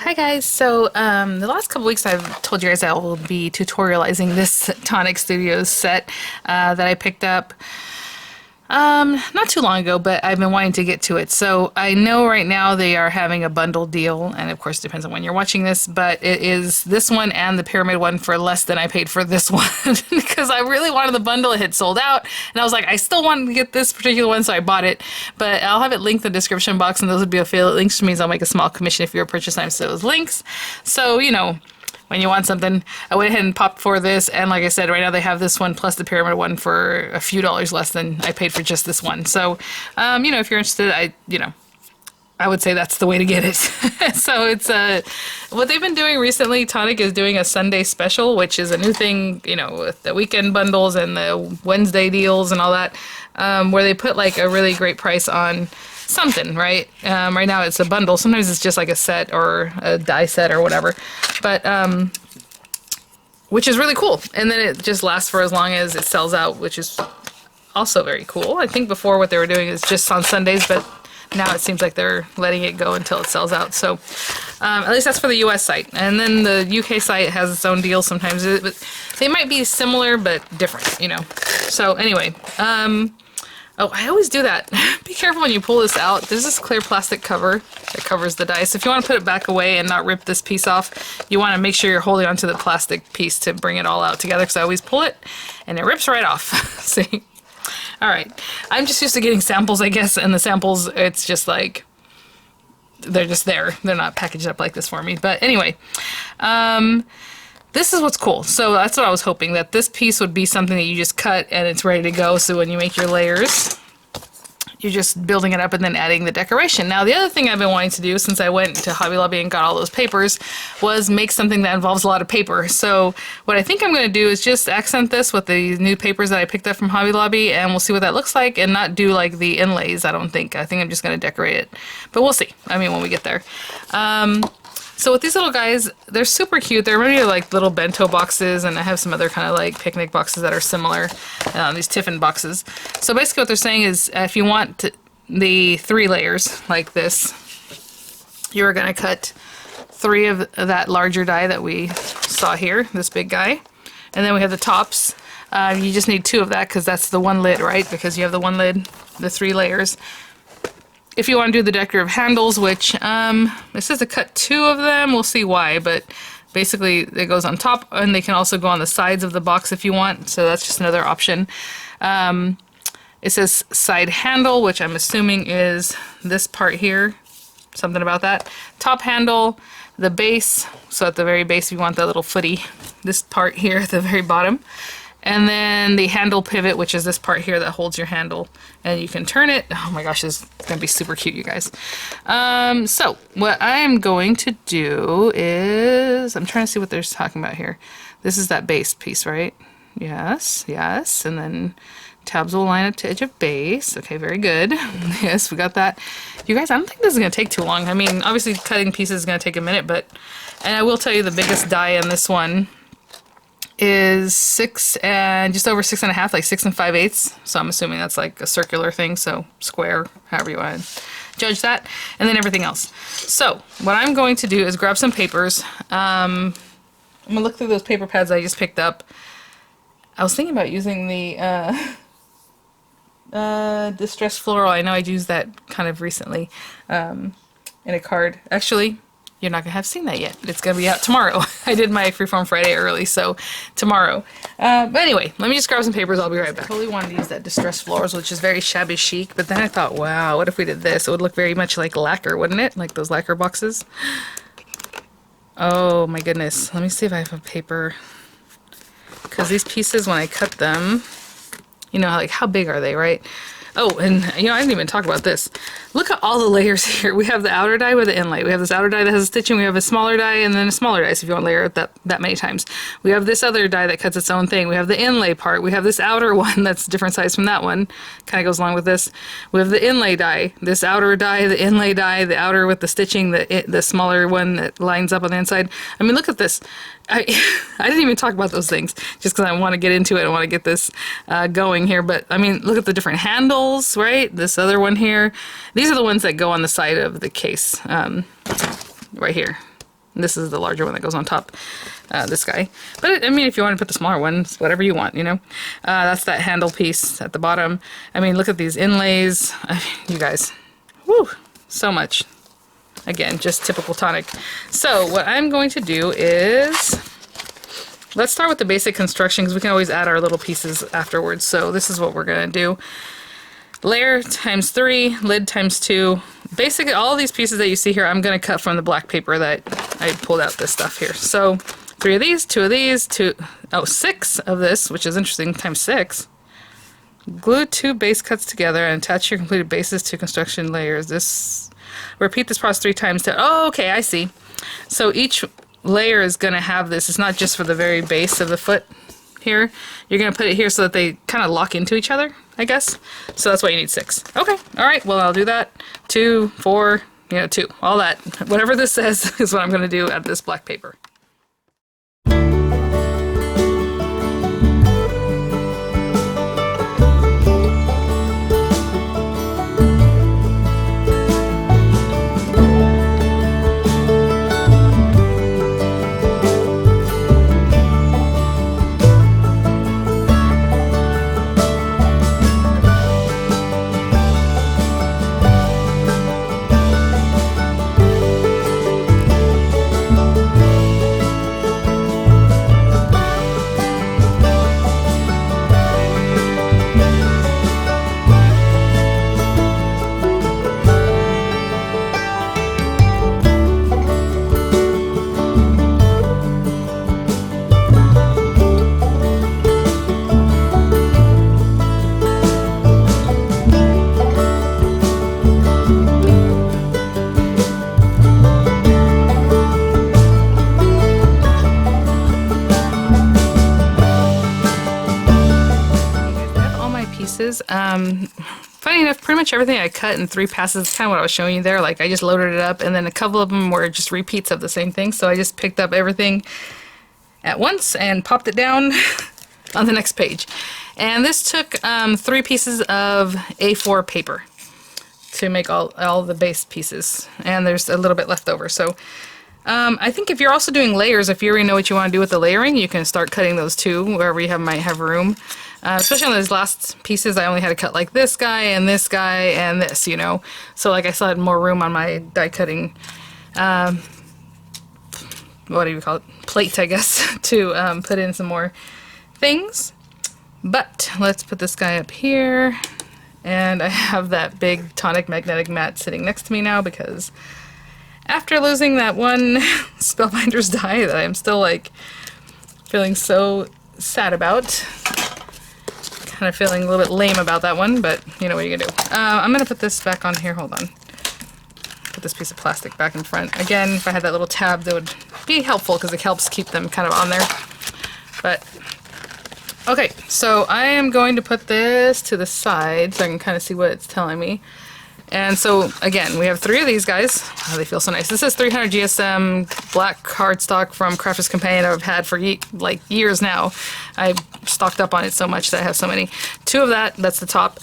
Hi guys, so the last couple weeks I've told you guys I will be tutorializing this Tonic Studios set that I picked up not too long ago, but I've been wanting to get to it. So I know right now they are having a bundle deal, and of course it depends on when you're watching this, but it is this one and the pyramid one for less than I paid for this one because I really wanted the bundle. It had sold out, and I was like, I still wanted to get this particular one, so I bought it. But I'll have it linked in the description box, and those would be affiliate links, which means I'll make a small commission if you're a purchase times those links. So, you know, when you want something, I went ahead and popped for this, and like I said, right now they have this one plus the pyramid one for a few dollars less than I paid for just this one. So, you know, if you're interested, I would say that's the way to get it. So it's what they've been doing recently. Tonic is doing a Sunday special, which is a new thing, you know, with the weekend bundles and the Wednesday deals and all that, where they put like a really great price on something, right? Right now it's a bundle. Sometimes it's just like a set or a die set or whatever, but which is really cool. And then it just lasts for as long as it sells out, which is also very cool. I think before what they were doing is just on Sundays, but now it seems like they're letting it go until it sells out. So at least that's for the US site. And then the UK site has its own deal sometimes. They might be similar but different, you know. So anyway, oh, I always do that. Be careful when you pull this out. There's this clear plastic cover that covers the dice. If you want to put it back away and not rip this piece off, you want to make sure you're holding onto the plastic piece to bring it all out together, because I always pull it and it rips right off. See? All right. I'm just used to getting samples, I guess, and the samples, it's just like, they're just there. They're not packaged up like this for me. But anyway, this is what's cool. So that's what I was hoping, that this piece would be something that you just cut and it's ready to go. So when you make your layers, you're just building it up and then adding the decoration. Now, the other thing I've been wanting to do since I went to Hobby Lobby and got all those papers was make something that involves a lot of paper. So what I think I'm going to do is just accent this with the new papers that I picked up from Hobby Lobby, and we'll see what that looks like, and not do like the inlays, I don't think. I think I'm just going to decorate it. But we'll see. I mean, when we get there. So with these little guys, they're super cute. They're really like little bento boxes, and I have some other kind of like picnic boxes that are similar, these Tiffin boxes. So basically what they're saying is if you want the 3 layers like this, you're going to cut 3 of that larger die that we saw here, this big guy. And then we have the tops. You just need 2 of that because that's the one lid, right? Because you have the one lid, the 3 layers. If you want to do the decorative handles, which it says to cut 2 of them, we'll see why, but basically it goes on top, and they can also go on the sides of the box if you want, so that's just another option. It says side handle, which I'm assuming is this part here, something about that. Top handle, the base, so at the very base if you want that little footy, this part here at the very bottom. And then the handle pivot, which is this part here that holds your handle, and you can turn it. Oh my gosh, this is going to be super cute, you guys. So what I'm going to do is, I'm trying to see what they're talking about here. This is that base piece, right? Yes, yes. And then tabs will line up to edge of base. Okay, very good. Yes, we got that. You guys, I don't think this is going to take too long. I mean, obviously cutting pieces is going to take a minute, but, and I will tell you the biggest die in this one is 6 and just over 6.5, like 6 5/8. So I'm assuming that's like a circular thing, so square, however you want to judge that, and then everything else. So what I'm going to do is grab some papers. I'm gonna look through those paper pads I just picked up. I was thinking about using the Distressed Floral. I know I used that kind of recently in a card. Actually, you're not going to have seen that yet. It's going to be out tomorrow. I did my Freeform Friday early, so tomorrow. But anyway, let me just grab some papers. I'll be right back. I totally wanted to use that Distressed Florals, which is very shabby chic, but then I thought, wow, what if we did this? It would look very much like lacquer, wouldn't it? Like those lacquer boxes. Oh my goodness. Let me see if I have a paper. Because these pieces, when I cut them, you know, like how big are they, right? Oh, and you know, I didn't even talk about this. Look at all the layers here. We have the outer die with the inlay. We have this outer die that has a stitching. We have a smaller die and then a smaller die, so if you want to layer it that many times. We have this other die that cuts its own thing. We have the inlay part. We have this outer one that's different size from that one. Kind of goes along with this. We have the inlay die, this outer die, the inlay die, the outer with the stitching, the smaller one that lines up on the inside. I mean, look at this. I didn't even talk about those things just because I want to get into it. I want to get this going here. But I mean, look at the different handles, right? This other one here. These are the ones that go on the side of the case right here. And this is the larger one that goes on top, this guy. But I mean, if you want to put the smaller ones, whatever you want, you know. That's that handle piece at the bottom. I mean, look at these inlays. You guys, whoo, so much. Again, just typical Tonic. So what I'm going to do is, let's start with the basic construction because we can always add our little pieces afterwards. So this is what we're going to do. Layer times 3, lid times 2. Basically, all of these pieces that you see here, I'm going to cut from the black paper that I pulled out this stuff here. So 3 of these, 2 of these, 6 of this, which is interesting, times 6. Glue 2 base cuts together and attach your completed bases to construction layers. Repeat this process 3 times to, oh, okay, I see. So each layer is going to have this. It's not just for the very base of the foot here. You're going to put it here so that they kind of lock into each other, I guess. So that's why you need 6. Okay, all right, well, I'll do that. 2, 4, 2, all that. Whatever this says is what I'm going to do out of this black paper. Funny enough, pretty much everything I cut in 3 passes is kind of what I was showing you there. Like, I just loaded it up, and then a couple of them were just repeats of the same thing. So I just picked up everything at once and popped it down on the next page. And this took 3 pieces of A4 paper to make all the base pieces. And there's a little bit left over. So I think if you're also doing layers, if you already know what you want to do with the layering, you can start cutting those too, wherever you might have room. Especially on those last pieces, I only had to cut like this guy and this guy and this, So like I still had more room on my die cutting, what do you call it, plate, I guess, to put in some more things. But let's put this guy up here. And I have that big Tonic magnetic mat sitting next to me now because after losing that one Spellbinders die that I'm still like feeling so sad about. Kind of feeling a little bit lame about that one, but what are you gonna do? I'm gonna put this back on here. Hold on. Put this piece of plastic back in front. Again, if I had that little tab, that would be helpful because it helps keep them kind of on there. But okay, so I am going to put this to the side so I can kind of see what it's telling me. And so again, we have 3 of these guys. Oh, they feel so nice. This is 300 GSM black cardstock from Crafter's Companion I've had for like years now. I've stocked up on it so much that I have so many. 2 of that's the top.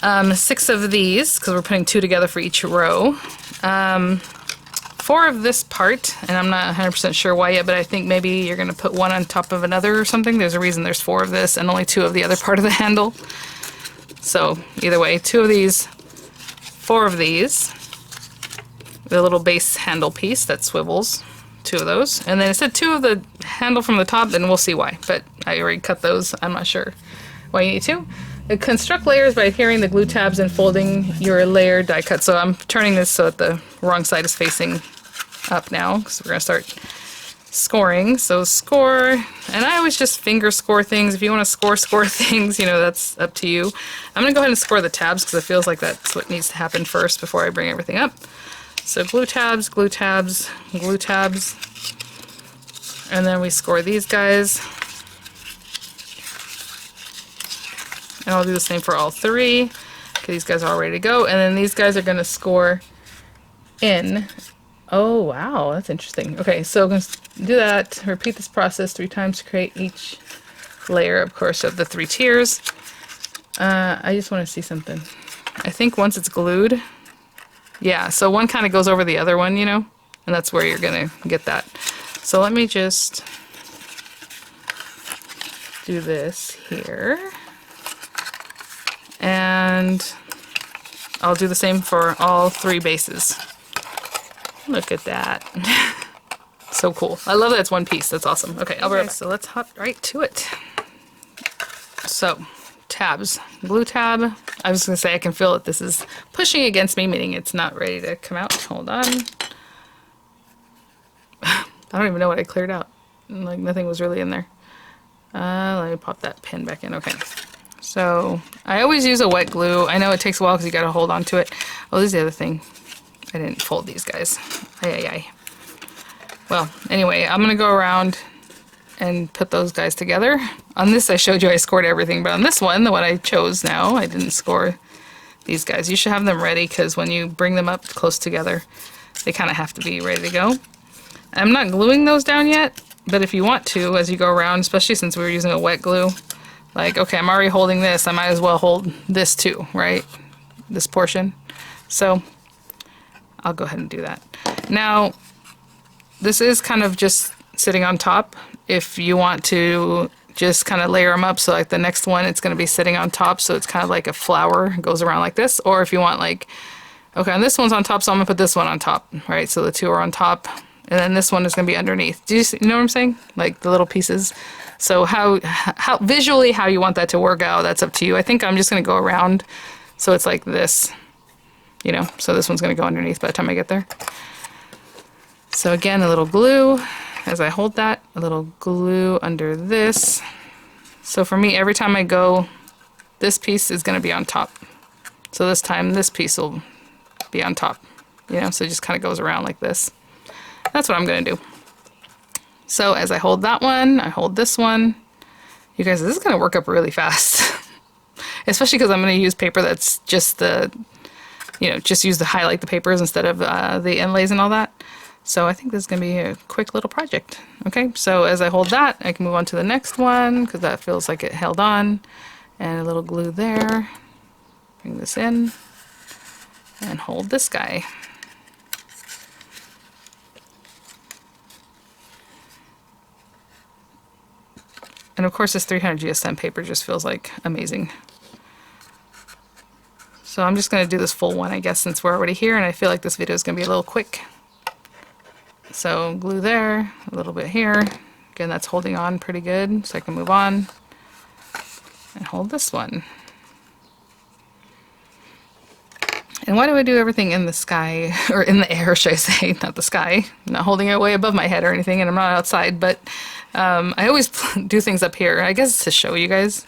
6 of these, because we're putting 2 together for each row. 4 of this part, and I'm not 100% sure why yet, but I think maybe you're going to put one on top of another or something. There's a reason there's 4 of this and only 2 of the other part of the handle. So either way, 2 of these, 4 of these, the little base handle piece that swivels, 2 of those, and then it said 2 of the handle from the top, and we'll see why, but I already cut those. I'm not sure why you need 2. Construct layers by adhering the glue tabs and folding your layer die cut. So I'm turning this so that the wrong side is facing up now, because we're going to start scoring. So score, and I always just finger score things. If you want to score things, that's up to you. I'm going to go ahead and score the tabs because it feels like that's what needs to happen first before I bring everything up. So glue tabs, glue tabs, glue tabs, and then we score these guys. And I'll do the same for all 3, because these guys are all ready to go. And then these guys are going to score in. Oh, wow, that's interesting. Okay, so I'm going to do that. Repeat this process 3 times to create each layer, of course, of the 3 tiers. I just want to see something. I think once it's glued, yeah, so one kind of goes over the other one, And that's where you're gonna get that. So let me just do this here. And I'll do the same for all 3 bases. Look at that. So cool. I love that it's one piece. That's awesome. Okay, I'll be right back. So let's hop right to it. So, tabs. Glue tab. I was going to say I can feel that this is pushing against me, meaning it's not ready to come out. Hold on. I don't even know what I cleared out. Like, nothing was really in there. Let me pop that pin back in. Okay. So, I always use a wet glue. I know it takes a while because you got to hold on to it. Oh, this is the other thing. I didn't fold these guys. Ay. Well, anyway, I'm going to go around and put those guys together. On this, I showed you I scored everything, but on this one, the one I chose now, I didn't score these guys. You should have them ready because when you bring them up close together, they kind of have to be ready to go. I'm not gluing those down yet, but if you want to, as you go around, especially since we were using a wet glue, like, okay, I'm already holding this, I might as well hold this too, right? This portion. So, I'll go ahead and do that. Now, this is kind of just sitting on top. If you want to just kind of layer them up, so like the next one, it's going to be sitting on top, so it's kind of like a flower, it goes around like this. Or if you want like, okay, and this one's on top, so I'm going to put this one on top, right? So the 2 are on top, and then this one is going to be underneath. Do you know what I'm saying? Like the little pieces. So how visually how you want that to work out, that's up to you. I think I'm just going to go around, so it's like this, you know, so this one's going to go underneath by the time I get there. So again, a little glue as I hold that, a little glue under this. So for me, every time I go, this piece is going to be on top. So this time, this piece will be on top, you know, so it just kind of goes around like this. That's what I'm going to do. So as I hold that one, I hold this one. You guys, this is going to work up really fast, especially because I'm going to use paper that's just the, you know, just use to highlight the papers instead of the inlays and all that. So I think this is going to be a quick little project. Okay, so as I hold that, I can move on to the next one because that feels like it held on. And a little glue there. Bring this in and hold this guy. And of course this 300 GSM paper just feels like amazing. So I'm just going to do this full one, I guess, since we're already here, and I feel like this video is going to be a little quick. So glue there, a little bit here. Again, that's holding on pretty good, so I can move on and hold this one. And why do I do everything in the sky, or in the air, should I say, not the sky? I'm not holding it way above my head or anything, and I'm not outside, but I always do things up here. I guess it's to show you guys,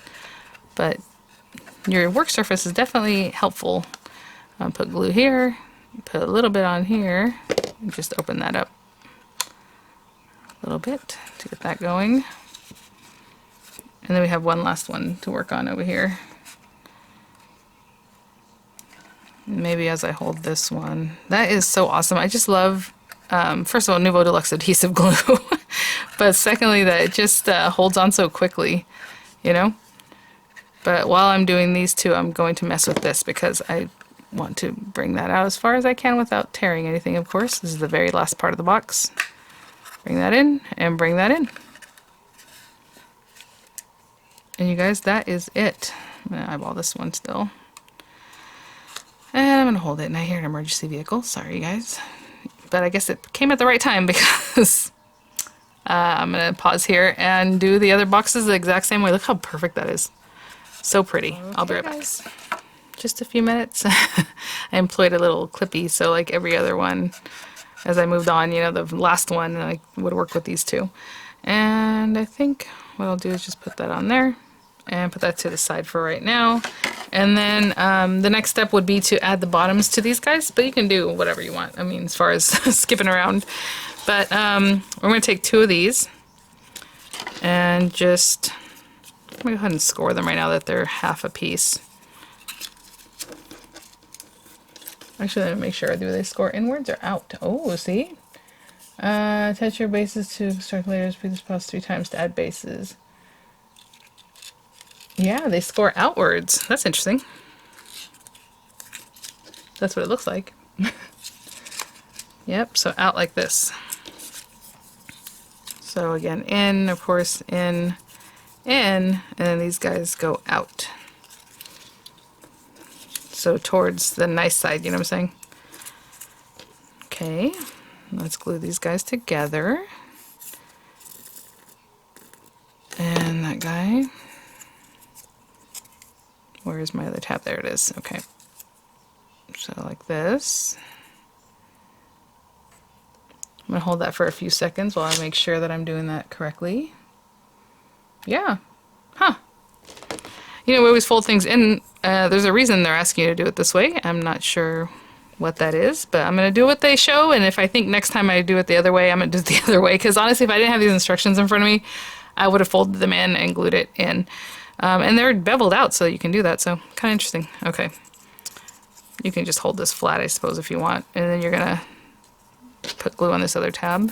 but your work surface is definitely helpful. Put glue here, put a little bit on here, and just open that up a little bit to get that going. And then we have one last one to work on over here. Maybe as I hold this one. That is so awesome. I just love, first of all, Nouveau Deluxe adhesive glue. But secondly, that it just holds on so quickly, you know? But while I'm doing these two, I'm going to mess with this because I want to bring that out as far as I can without tearing anything, of course. This is the very last part of the box. Bring that in and bring that in. And you guys, that is it. I'm going to eyeball this one still. And I'm going to hold it. And I hear an emergency vehicle. Sorry, guys. But I guess it came at the right time because I'm going to pause here and do the other boxes the exact same way. Look how perfect that is. So pretty. Okay, I'll be right back. Just a few minutes. I employed a little clippy, so like every other one, as I moved on, you know, the last one, I would work with these two. And I think what I'll do is just put that on there and put that to the side for right now. And then the next step would be to add the bottoms to these guys, but you can do whatever you want. I mean, as far as skipping around. But we're going to take 2 of these and just, I'm going to go ahead and score them right now that they're half a piece. Actually, let me make sure. Do they score inwards or out? Oh, see? Attach your bases to construct layers. Please pause 3 times to add bases. Yeah, they score outwards. That's interesting. That's what it looks like. Yep, so out like this. So again, in, of course, in, and then these guys go out. So towards the nice side, you know what I'm saying? Okay, let's glue these guys together. And that guy. Where's my other tab? There it is. Okay. So like this. I'm going to hold that for a few seconds while I make sure that I'm doing that correctly. Yeah. Huh. You know, we always fold things in. There's a reason they're asking you to do it this way. I'm not sure what that is, but I'm going to do what they show, and if I think next time I do it the other way, I'm going to do it the other way, because honestly, if I didn't have these instructions in front of me, I would have folded them in and glued it in. And they're beveled out, so you can do that, so kind of interesting. Okay. You can just hold this flat, I suppose, if you want, and then you're going to put glue on this other tab.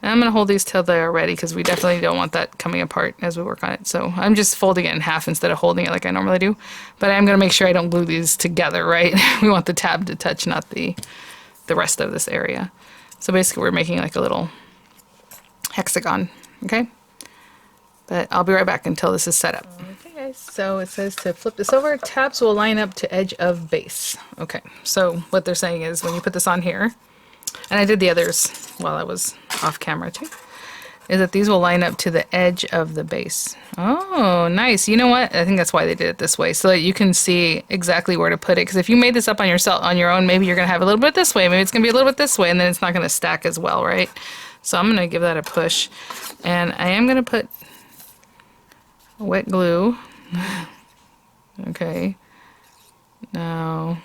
And I'm going to hold these till they're ready, because we definitely don't want that coming apart as we work on it. So I'm just folding it in half instead of holding it like I normally do. But I'm going to make sure I don't glue these together, right? We want the tab to touch, not the rest of this area. So basically we're making like a little hexagon, okay? But I'll be right back until this is set up. Okay guys, so it says to flip this over, tabs will line up to edge of base. Okay, so what they're saying is when you put this on here, and I did the others while I was off camera too, is that these will line up to the edge of the base. Oh, nice. You know what? I think that's why they did it this way, so that you can see exactly where to put it. Because if you made this up on your own, maybe you're going to have a little bit this way, maybe it's going to be a little bit this way, and then it's not going to stack as well, right? So I'm going to give that a push. And I am going to put wet glue. Okay. Now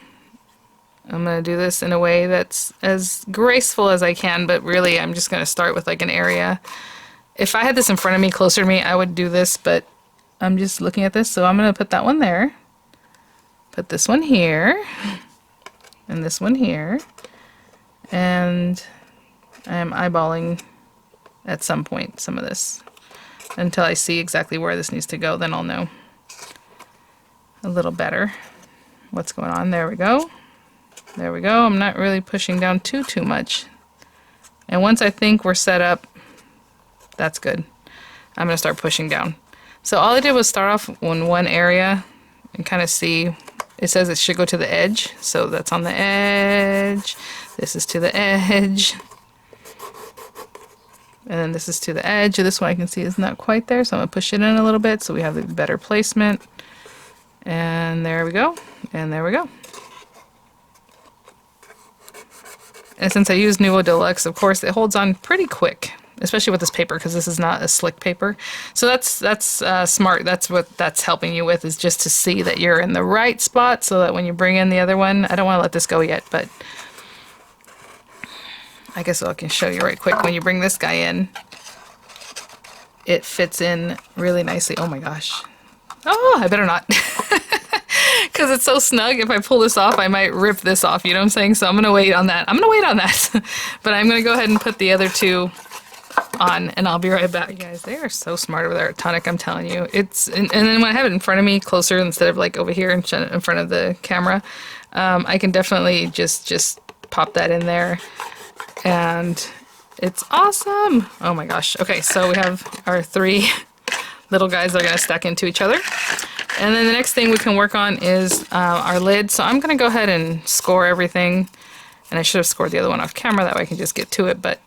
I'm going to do this in a way that's as graceful as I can, but really I'm just going to start with like an area. If I had this in front of me, closer to me, I would do this, but I'm just looking at this, so I'm going to put that one there, put this one here, and this one here, and I'm eyeballing at some point some of this until I see exactly where this needs to go. Then I'll know a little better what's going on. There we go. There we go. I'm not really pushing down too much. And once I think we're set up, that's good. I'm going to start pushing down. So all I did was start off in one area and kind of see. It says it should go to the edge. So that's on the edge. This is to the edge. And then this is to the edge. This one I can see is not quite there, so I'm going to push it in a little bit so we have the better placement. And there we go. And there we go. And since I use Nuvo Deluxe, of course, it holds on pretty quick, especially with this paper, because this is not a slick paper. So that's smart. That's what that's helping you with, is just to see that you're in the right spot, so that when you bring in the other one, I don't want to let this go yet, but I guess I can show you right quick. When you bring this guy in, it fits in really nicely. Oh my gosh. Oh, I better not. Because it's so snug, if I pull this off, I might rip this off, you know what I'm saying? So I'm going to wait on that. I'm going to wait on that. But I'm going to go ahead and put the other two on, and I'll be right back. You guys, they are so smart over there at Tonic, I'm telling you. And then when I have it in front of me, closer, instead of like over here in front of the camera, I can definitely just pop that in there. And it's awesome. Oh my gosh. Okay, so we have our three little guys that are going to stack into each other. And then the next thing we can work on is our lid. So I'm going to go ahead and score everything. And I should have scored the other one off camera, that way I can just get to it. But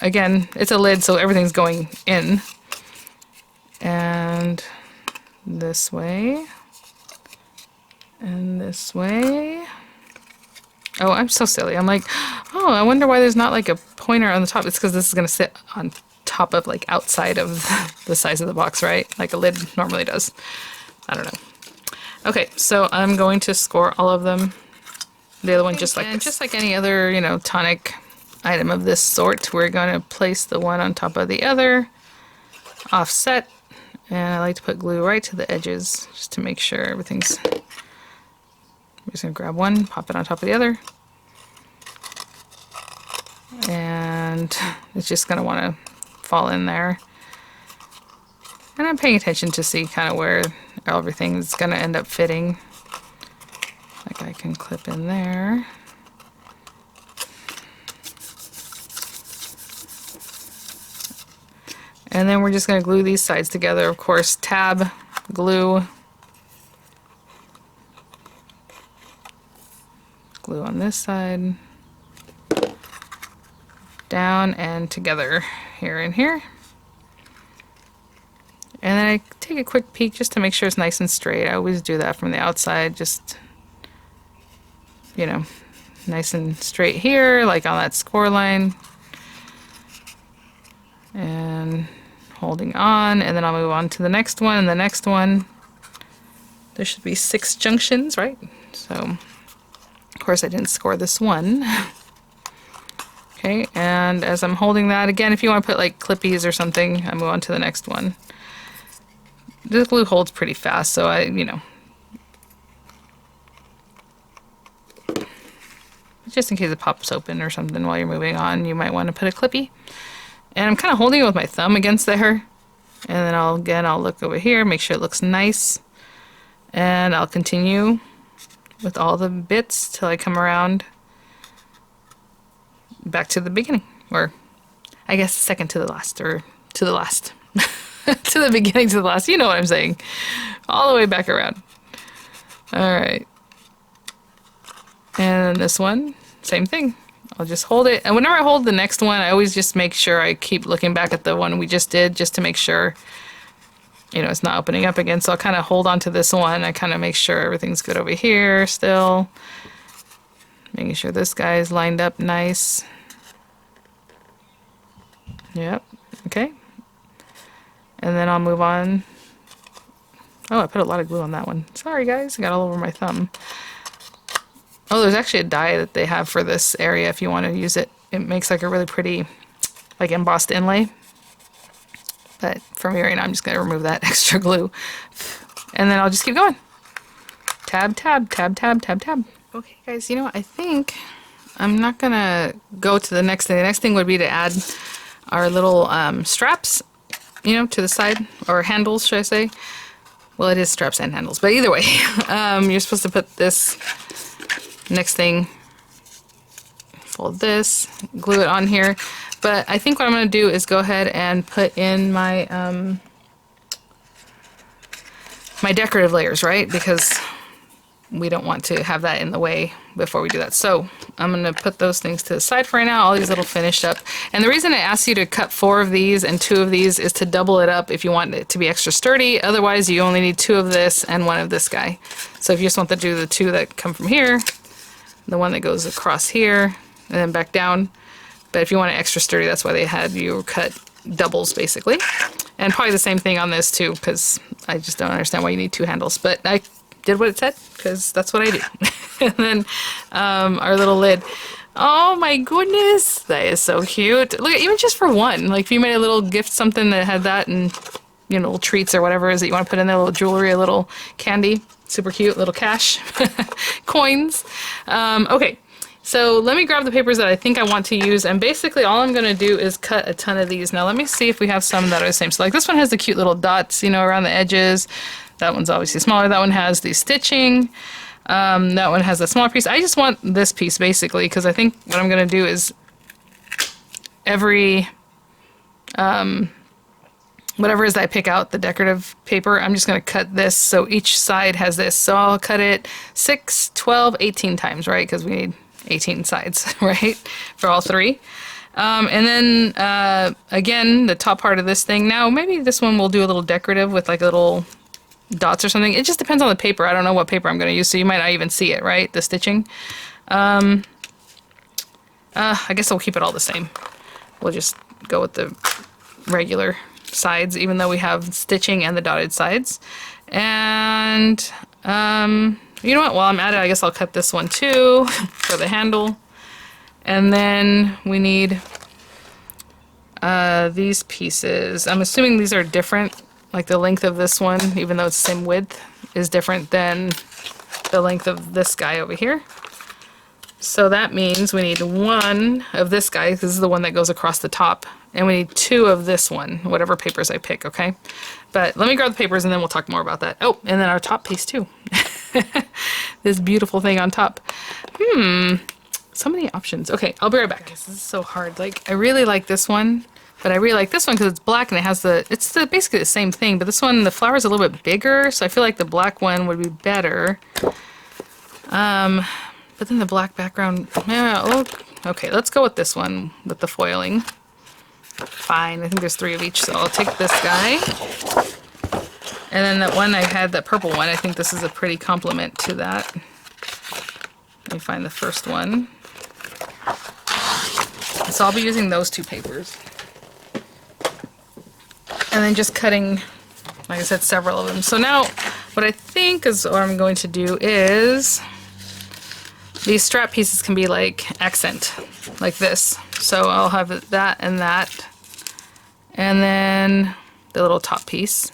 again, it's a lid, so everything's going in. And this way. And this way. Oh, I'm so silly. I'm like, oh, I wonder why there's not like a pointer on the top. It's because this is going to sit on top of, like, outside of the size of the box, right? Like a lid normally does. I don't know. Okay, so I'm going to score all of them. The other one just like this. Just like any other, you know, Tonic item of this sort, we're going to place the one on top of the other, offset, and I like to put glue right to the edges just to make sure everything's... I'm just going to grab one, pop it on top of the other, and it's just going to want to fall in there. And I'm paying attention to see kind of where everything's going to end up fitting. Like I can clip in there. And then we're just going to glue these sides together. Of course, tab, glue, glue on this side, down and together here and here. And then I take a quick peek just to make sure it's nice and straight. I always do that from the outside, just, you know, nice and straight here, like on that score line. And holding on, and then I'll move on to the next one, and the next one. There should be 6 junctions, right? So, of course, I didn't score this one. Okay, and as I'm holding that, again, if you want to put like clippies or something, I move on to the next one. The glue holds pretty fast, so you know. Just in case it pops open or something while you're moving on, you might want to put a clippy. And I'm kind of holding it with my thumb against there. And then I'll look over here, make sure it looks nice. And I'll continue with all the bits till I come around back to the beginning. Or I guess second to the last, or to the last. To the beginning to the last. You know what I'm saying. All the way back around. Alright. And this one, same thing. I'll just hold it, and whenever I hold the next one, I always just make sure I keep looking back at the one we just did, just to make sure, you know, it's not opening up again. So I'll kind of hold on to this one. I kind of make sure everything's good over here still. Making sure this guy is lined up nice. Yep, okay. And then I'll move on. Oh, I put a lot of glue on that one. Sorry guys, I got all over my thumb. Oh, there's actually a die that they have for this area if you want to use it. It makes like a really pretty, like, embossed inlay. But for me right now, I'm just going to remove that extra glue. And then I'll just keep going. Tab, tab, tab, tab, tab, tab. Okay, guys, you know, I think I'm not going to go to the next thing. The next thing would be to add our little straps, you know, to the side, or handles, should I say. Well, it is straps and handles, but either way, you're supposed to put this next thing, fold this, glue it on here. But I think what I'm going to do is go ahead and put in my my decorative layers, right? Because we don't want to have that in the way before we do that. So I'm going to put those things to the side for right now, all these little finished up. And the reason I asked you to cut 4 of these and 2 of these is to double it up if you want it to be extra sturdy. Otherwise, you only need 2 of this and 1 of this guy. So if you just want to do the 2 that come from here, the one that goes across here, and then back down. But if you want it extra sturdy, that's why they had you cut doubles, basically. And probably the same thing on this, too, because I just don't understand why you need 2 handles. But I did what it said, because that's what I do. And then our little lid. Oh, my goodness. That is so cute. Look, even just for one. Like, if you made a little gift, something that had that, and, you know, little treats or whatever it is that you want to put in there, a little jewelry, a little candy. Super cute, little cash, coins. Okay, so let me grab the papers that I think I want to use, and basically all I'm going to do is cut a ton of these. Now let me see if we have some that are the same. So like this one has the cute little dots, you know, around the edges. That one's obviously smaller. That one has the stitching. That one has a smaller piece. I just want this piece basically, because I think what I'm going to do is every whatever it is that I pick out, the decorative paper, I'm just going to cut this so each side has this. So I'll cut it 6, 12, 18 times, right? Because we need 18 sides, right? For all 3. And then, again, the top part of this thing. Now, maybe this one will do a little decorative with like little dots or something. It just depends on the paper. I don't know what paper I'm going to use, so you might not even see it, right? The stitching. I guess I'll keep it all the same. We'll just go with the regular sides, even though we have stitching and the dotted sides. And you know what, while I'm at it, I guess I'll cut this one too for the handle. And then we need these pieces. I'm assuming these are different, like the length of this one, even though it's the same width, is different than the length of this guy over here. So that means we need 1 of this guy, this is the one that goes across the top, and we need 2 of this one, whatever papers I pick, okay? But let me grab the papers and then we'll talk more about that. Oh, and then our top piece too. This beautiful thing on top. So many options. Okay, I'll be right back. This is so hard. Like, I really like this one, but But I really like this one because it's black and it has basically the same thing, but this one, the flower's a little bit bigger, so I feel like the black one would be better. But then the black background, yeah, okay, let's go with this one with the foiling. Fine, I think there's 3 of each, so I'll take this guy. And then that one I had, that purple one, I think this is a pretty complement to that. Let me find the first one. So I'll be using those 2 papers. And then just cutting, like I said, several of them. So now what I think is what I'm going to do is, these strap pieces can be like accent, like this. So I'll have that. And then the little top piece.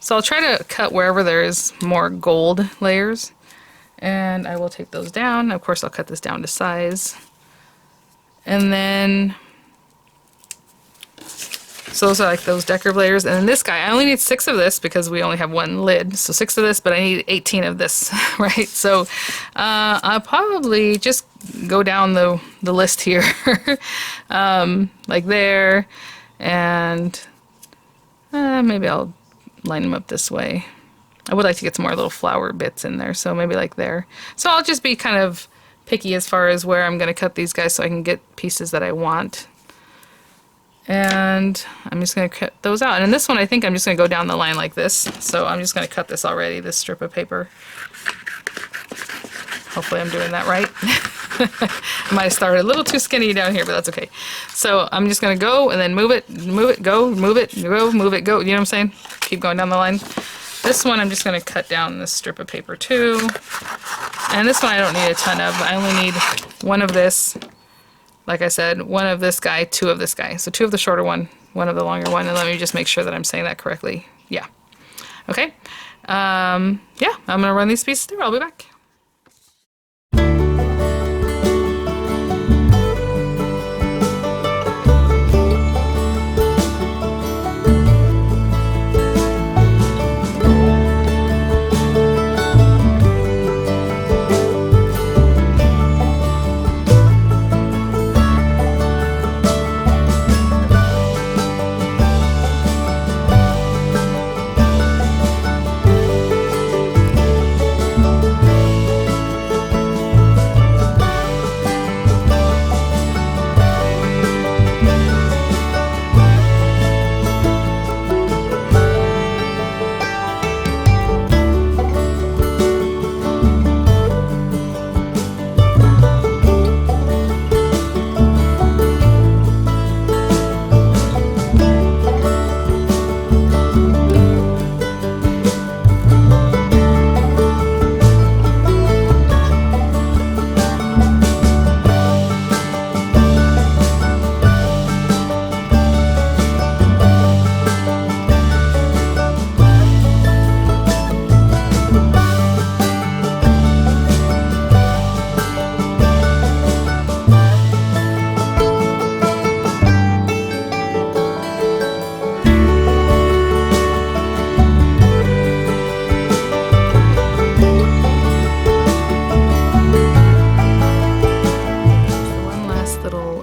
So I'll try to cut wherever there's more gold layers. And I will take those down. Of course, I'll cut this down to size. And then, so those are like those decorative layers. And then this guy, I only need 6 of this because we only have 1 lid. So 6 of this, but I need 18 of this, right? So I'll probably just go down the list here, like there. And maybe I'll line them up this way. I would like to get some more little flower bits in there, so maybe like there. So I'll just be kind of picky as far as where I'm going to cut these guys so I can get pieces that I want. And I'm just going to cut those out. And in this one, I think I'm just going to go down the line like this. So I'm just going to cut this already, this strip of paper. Hopefully I'm doing that right. I might have started a little too skinny down here, but that's okay. So I'm just going to go and then move it, go, move it, go, move it, go. You know what I'm saying? Keep going down the line. This one I'm just going to cut down this strip of paper too. And this one I don't need a ton of. I only need 1 of this. Like I said, 1 of this guy, 2 of this guy. So 2 of the shorter one, 1 of the longer one. And let me just make sure that I'm saying that correctly. Yeah. Okay. Yeah, I'm going to run these pieces through. I'll be back.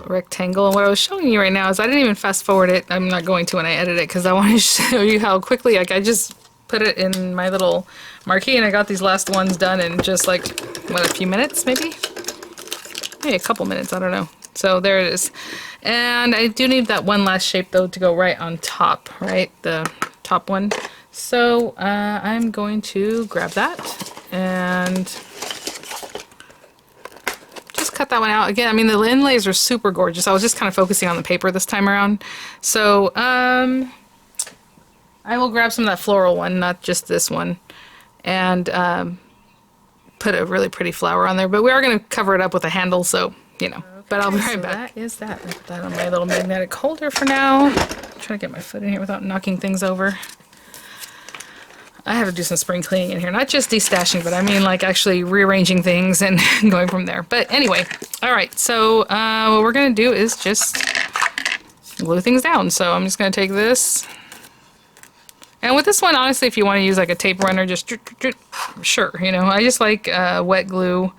Rectangle, and what I was showing you right now is I didn't even fast forward it. I'm not going to when I edit it because I want to show you how quickly, like, I just put it in my little marquee and I got these last ones done in just like, what, a few minutes maybe a couple minutes, I don't know. So there it is. And I do need that one last shape though to go right on top, right, the top one. So I'm going to grab that and cut that one out. Again, I mean, the inlays are super gorgeous. I was just kind of focusing on the paper this time around. So I will grab some of that floral one, not just this one, and put a really pretty flower on there. But we are going to cover it up with a handle, so, you know. Okay, but I'll be right back. That is that. I put that on my little magnetic holder for now. I'm trying to get my foot in here without knocking things over. I have to do some spring cleaning in here, not just destashing, but I mean like actually rearranging things and going from there. But anyway, all right, so what we're gonna do is just glue things down. So I'm just gonna take this, and with this one, honestly, if you want to use like a tape runner, just sure, you know, I just like wet glue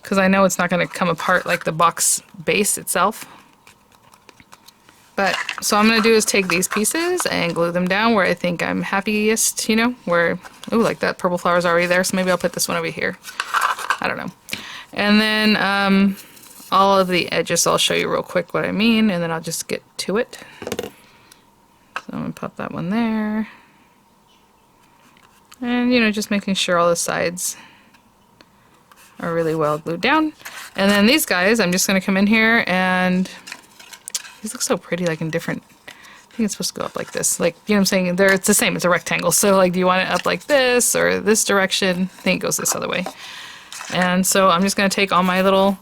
because I know it's not gonna come apart like the box base itself. But, so I'm going to do is take these pieces and glue them down where I think I'm happiest, you know, where, ooh, like that purple flower's already there, so maybe I'll put this one over here. I don't know. And then all of the edges, I'll show you real quick what I mean, and then I'll just get to it. So I'm going to pop that one there. And, you know, just making sure all the sides are really well glued down. And then these guys, I'm just going to come in here and these look so pretty, like in different, I think it's supposed to go up like this. Like, you know what I'm saying? It's the same, it's a rectangle. So like, do you want it up like this or this direction? I think it goes this other way. And so I'm just going to take all my little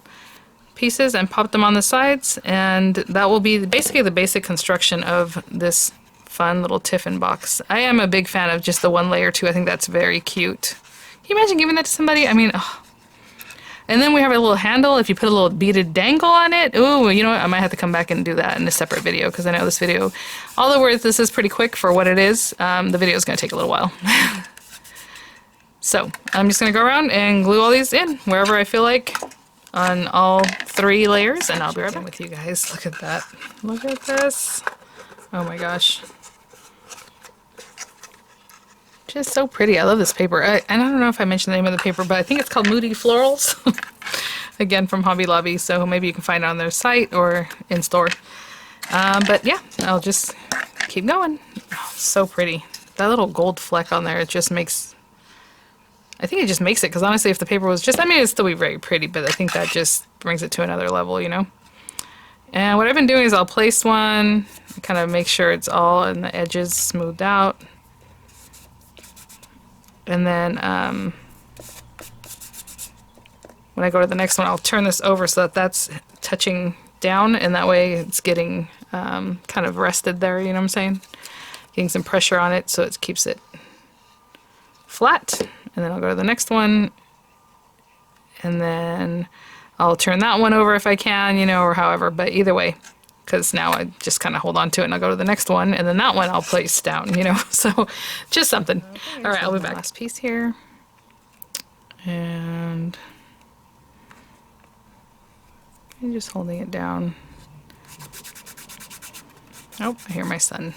pieces and pop them on the sides. And that will be basically the basic construction of this fun little Tiffin box. I am a big fan of just the one layer too. I think that's very cute. Can you imagine giving that to somebody? I mean, oh. And then we have a little handle if you put a little beaded dangle on it. Ooh, you know what? I might have to come back and do that in a separate video because I know this video, although this is pretty quick for what it is, the video is going to take a little while. So I'm just going to go around and glue all these in wherever I feel like on all 3 layers, and I'll be right back with you guys. Look at that. Look at this. Oh my gosh. Just so pretty. I love this paper. And I don't know if I mentioned the name of the paper, but I think it's called Moody Florals. Again, from Hobby Lobby, so maybe you can find it on their site or in store. But yeah, I'll just keep going. Oh, so pretty. That little gold fleck on there, it just makes... I think it just makes it, because honestly, if the paper was just... I mean, it'd still be very pretty, but I think that just brings it to another level, you know? And what I've been doing is I'll place one, kind of make sure it's all in the edges smoothed out. And then when I go to the next one, I'll turn this over so that that's touching down, and that way it's getting kind of rested there, you know what I'm saying? Getting some pressure on it so it keeps it flat. And then I'll go to the next one, and then I'll turn that one over if I can, you know, or however, but either way. Because now I just kind of hold on to it and I'll go to the next one, and then that one I'll place down, you know, so just something. Okay, all right, I'll be back. Last piece here. And I'm just holding it down. Oh, I hear my son.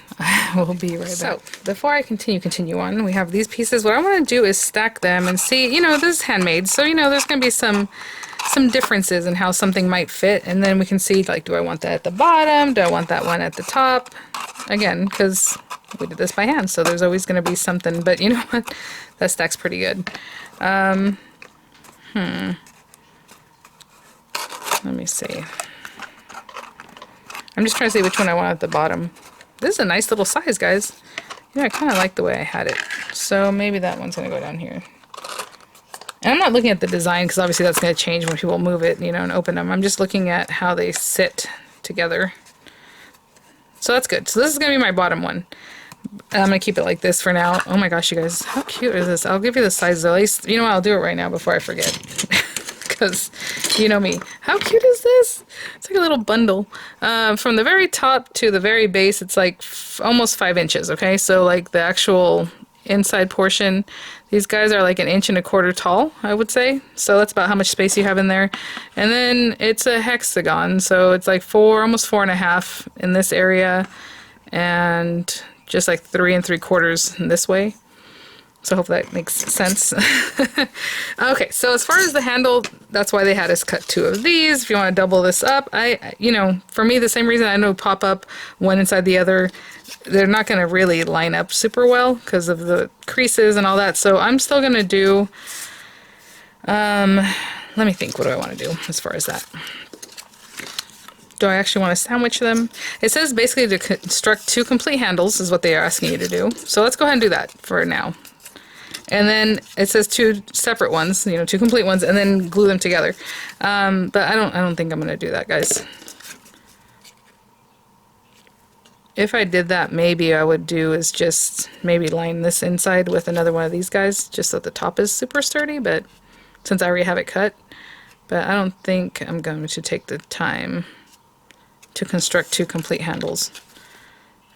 We'll be right back. So, before I continue on, we have these pieces. What I want to do is stack them and see, you know, this is handmade, so, you know, there's going to be some differences in how something might fit, and then we can see, like, do I want that at the bottom? Do I want that one at the top? Again, because we did this by hand, so there's always going to be something, but you know what? That stacks pretty good. Let me see. I'm just trying to see which one I want at the bottom. This is a nice little size, guys. You know, I kind of like the way I had it. So maybe that one's going to go down here. And I'm not looking at the design because obviously that's going to change when people move it, you know, and open them. I'm just looking at how they sit together. So that's good. So this is going to be my bottom one. I'm going to keep it like this for now. Oh my gosh, you guys. How cute is this? I'll give you the sizes at least. You know what? I'll do it right now before I forget. Because you know me. How cute is this? It's like a little bundle. From the very top to the very base, it's like almost 5 inches, okay? So like the actual inside portion, these guys are like 1.25 inches tall, I would say. So that's about how much space you have in there. And then it's a hexagon, so it's like almost 4.5 in this area, and just like 3 3/4 in this way. So I hope that makes sense. Okay, so as far as the handle, that's why they had us cut 2 of these. If you want to double this up, you know, for me, the same reason I know pop up one inside the other, they're not going to really line up super well because of the creases and all that. So I'm still going to do, let me think, what do I want to do as far as that? Do I actually want to sandwich them? It says basically to construct 2 complete handles is what they are asking you to do. So let's go ahead and do that for now. And then it says 2 separate ones, you know, 2 complete ones, and then glue them together. But I don't think I'm going to do that, guys. If I did that, maybe I would do is just maybe line this inside with another one of these guys, just so the top is super sturdy, but since I already have it cut. But I don't think I'm going to take the time to construct 2 complete handles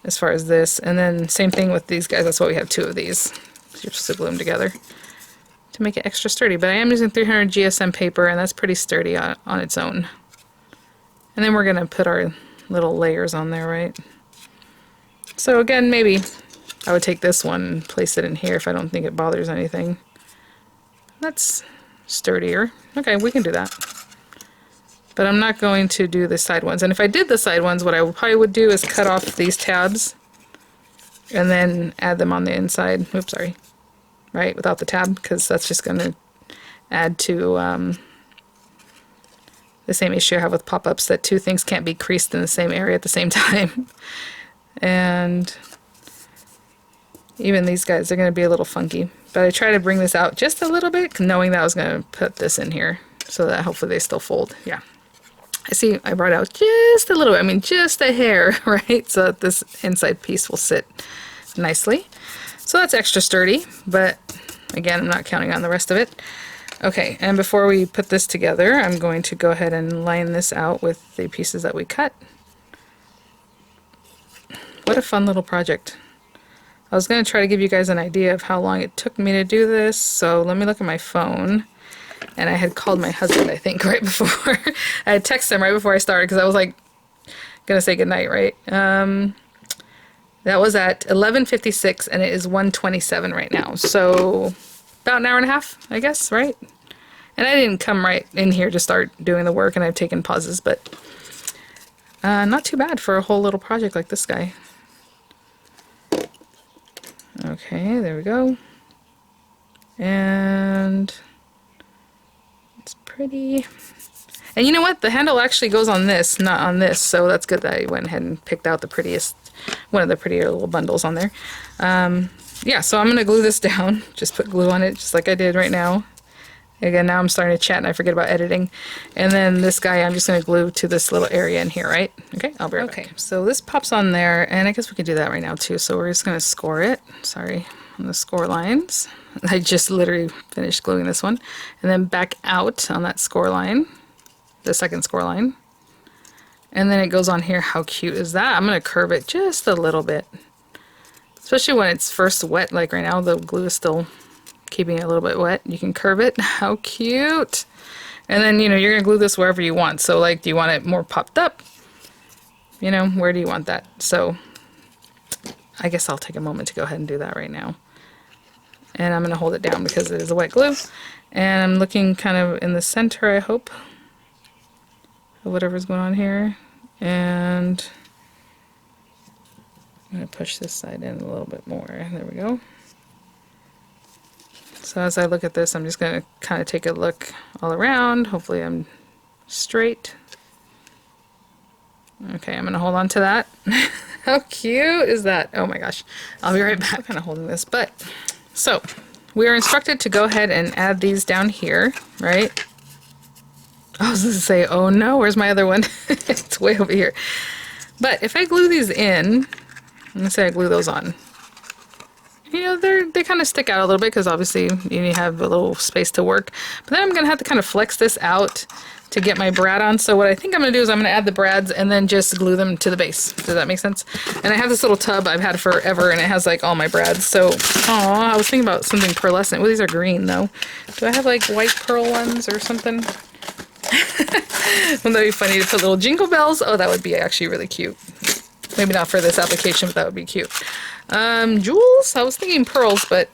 as far as this. And then same thing with these guys, that's why we have 2 of these. You're supposed to glue them together to make it extra sturdy. But I am using 300 GSM paper, and that's pretty sturdy on its own. And then we're going to put our little layers on there, right? So again, maybe I would take this one and place it in here if I don't think it bothers anything. That's sturdier. Okay, we can do that. But I'm not going to do the side ones. And if I did the side ones, what I probably would do is cut off these tabs and then add them on the inside. Oops, sorry. Right, without the tab, because that's just going to add to the same issue I have with pop-ups, that two things can't be creased in the same area at the same time. And even these guys are going to be a little funky. But I try to bring this out just a little bit, knowing that I was going to put this in here, so that hopefully they still fold. Yeah. I see I brought out just a little bit, I mean just a hair, right? So that this inside piece will sit nicely. So that's extra sturdy, but again, I'm not counting on the rest of it. Okay, and before we put this together, I'm going to go ahead and line this out with the pieces that we cut. What a fun little project. I was going to try to give you guys an idea of how long it took me to do this, so let me look at my phone. And I had called my husband, I think, right before. I had texted him right before I started, because I was like, going to say goodnight, right? That was at 11:56, and it is 1:27 right now. So about an hour and a half, I guess, right? And I didn't come right in here to start doing the work, and I've taken pauses, but not too bad for a whole little project like this guy. Okay, there we go. And it's pretty. And you know what? The handle actually goes on this, not on this, so that's good that I went ahead and picked out the prettiest, one of the prettier little bundles on there. Yeah, so I'm going to glue this down. Just put glue on it, just like I did right now. Again, now I'm starting to chat and I forget about editing. And then this guy, I'm just going to glue to this little area in here, right? Okay, I'll be right back. Okay, so this pops on there, and I guess we could do that right now too. So we're just going to score it. Sorry, on the score lines. I just literally finished gluing this one. And then back out on that score line, the second score line. And then it goes on here. How cute is that? I'm going to curve it just a little bit. Especially when it's first wet, like right now, the glue is still keeping it a little bit wet. You can curve it. How cute. And then, you know, you're going to glue this wherever you want. So, like, do you want it more popped up? You know, where do you want that? So, I guess I'll take a moment to go ahead and do that right now. And I'm going to hold it down because it is a wet glue. And I'm looking kind of in the center, I hope, of whatever's going on here. And I'm going to push this side in a little bit more. There we go. So as I look at this, I'm just going to kind of take a look all around. Hopefully I'm straight. Okay, I'm going to hold on to that. How cute is that? Oh my gosh. I'll be right back. I'm kind of holding this. But, so, we are instructed to go ahead and add these down here, right? I was going to say, oh no, where's my other one? It's way over here. But if I glue these in, I'm going to say I glue those on. You know, they kind of stick out a little bit because obviously you have a little space to work. But then I'm going to have to kind of flex this out to get my brad on. So what I think I'm going to do is I'm going to add the brads and then just glue them to the base. Does that make sense? And I have this little tub I've had forever, and it has like all my brads. So, I was thinking about something pearlescent. Well, these are green though. Do I have like white pearl ones or something? Wouldn't that be funny to put little jingle bells? Oh, that would be actually really cute. Maybe not for this application, but that would be cute. Jewels? I was thinking pearls, but...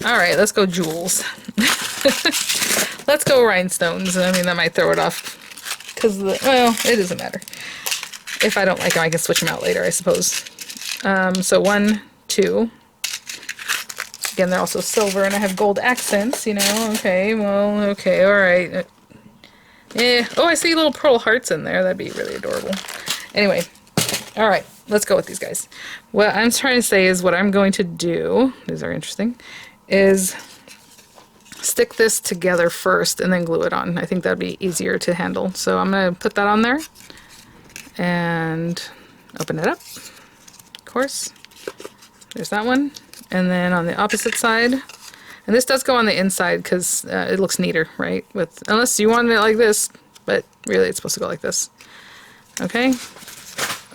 Alright, let's go jewels. Let's go rhinestones. I mean, that might throw it off. Because, well, it doesn't matter. If I don't like them, I can switch them out later, I suppose. So 1, 2. Again, they're also silver, and I have gold accents, you know. Okay, well, okay, alright. Oh, I see little pearl hearts in there. That'd be really adorable. Anyway, alright, let's go with these guys. What I'm trying to say is what I'm going to do, these are interesting, is stick this together first and then glue it on. I think that'd be easier to handle. So I'm going to put that on there and open it up. Of course, there's that one. And then on the opposite side, and this does go on the inside because it looks neater, right? Unless you wanted it like this, but really it's supposed to go like this. Okay.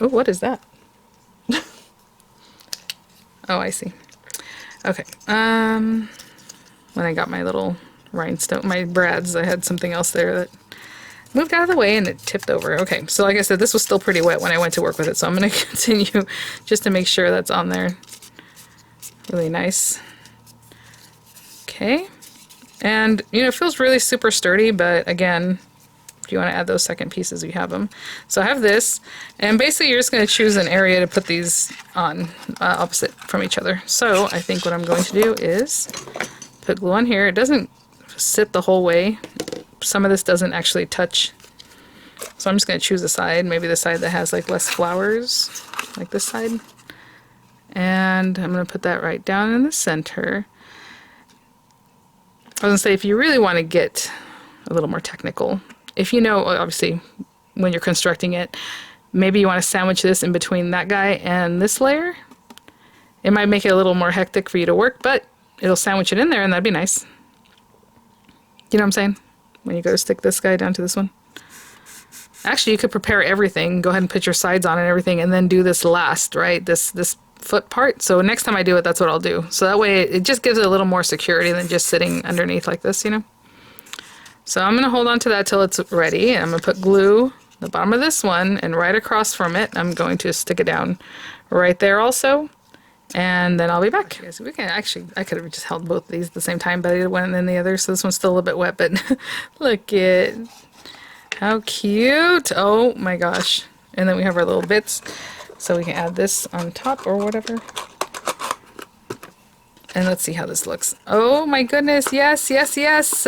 Oh, what is that? Oh, I see. Okay. When I got my little rhinestone, my brads, I had something else there that moved out of the way and it tipped over. Okay, so like I said, this was still pretty wet when I went to work with it, so I'm going to continue just to make sure that's on there. Really nice. Okay, and you know, it feels really super sturdy, but again, if you want to add those second pieces, you have them. So I have this, and basically you're just going to choose an area to put these on opposite from each other. So I think what I'm going to do is put glue on here. It doesn't sit the whole way. Some of this doesn't actually touch. So I'm just going to choose a side, maybe the side that has like less flowers, like this side. And I'm going to put that right down in the center. I was going to say, if you really want to get a little more technical, if you know, obviously, when you're constructing it, maybe you want to sandwich this in between that guy and this layer. It might make it a little more hectic for you to work, but it'll sandwich it in there and that'd be nice. You know what I'm saying? When you go to stick this guy down to this one. Actually, you could prepare everything, go ahead and put your sides on and everything, and then do this last, right? This foot part. So next time I do it, that's what I'll do. So that way it just gives it a little more security than just sitting underneath like this, you know? So I'm going to hold on to that till it's ready. I'm going to put glue at the bottom of this one, and right across from it, I'm going to stick it down right there also. And then I'll be back. Okay, so we can actually, I could have just held both of these at the same time, but I did one and then the other, so this one's still a little bit wet, but look at how cute. Oh my gosh. And then we have our little bits, so we can add this on top or whatever. And let's see how this looks. Oh my goodness, yes, yes, yes.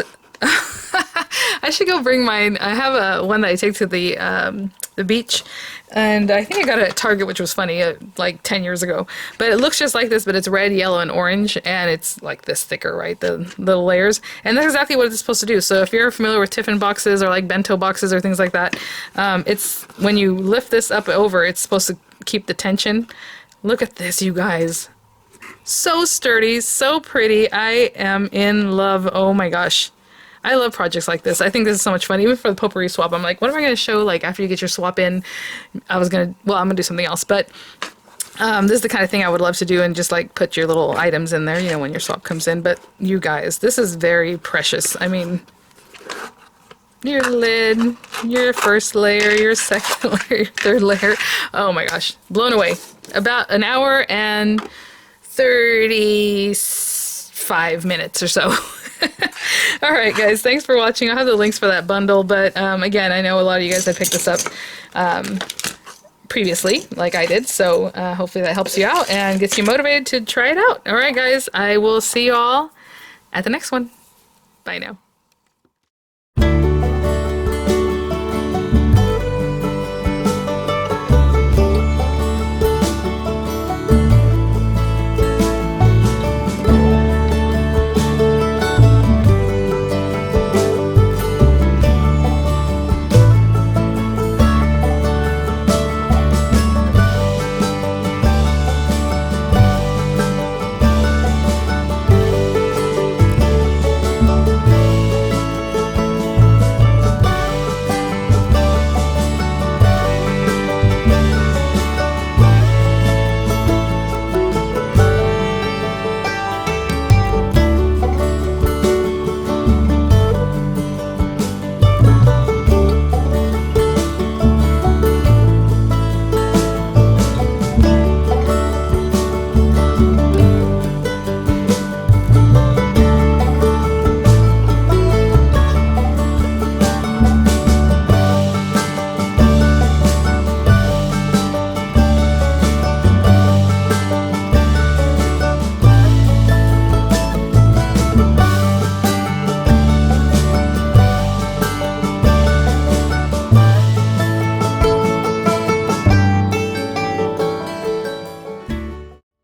I should go bring mine. I have a one that I take to the beach, and I think I got it at Target, which was funny, like 10 years ago. But it looks just like this, but it's red, yellow, and orange, and it's like this thicker, right? The little layers, and that's exactly what it's supposed to do. So if you're familiar with tiffin boxes or like bento boxes or things like that, it's when you lift this up over, it's supposed to keep the tension. Look at this, you guys. So sturdy, so pretty. I am in love. Oh my gosh. I love projects like this. I think this is so much fun. Even for the potpourri swap, I'm like, what am I going to show like after you get your swap in? I'm going to do something else. But this is the kind of thing I would love to do and just like put your little items in there, you know, when your swap comes in. But you guys, this is very precious. I mean, your lid, your first layer, your second layer, your third layer. Oh my gosh, blown away. About an hour and 35 minutes or so. Alright guys, thanks for watching. I'll have the links for that bundle, but again, I know a lot of you guys have picked this up previously, like I did, so hopefully that helps you out and gets you motivated to try it out. Alright guys, I will see you all at the next one. Bye now.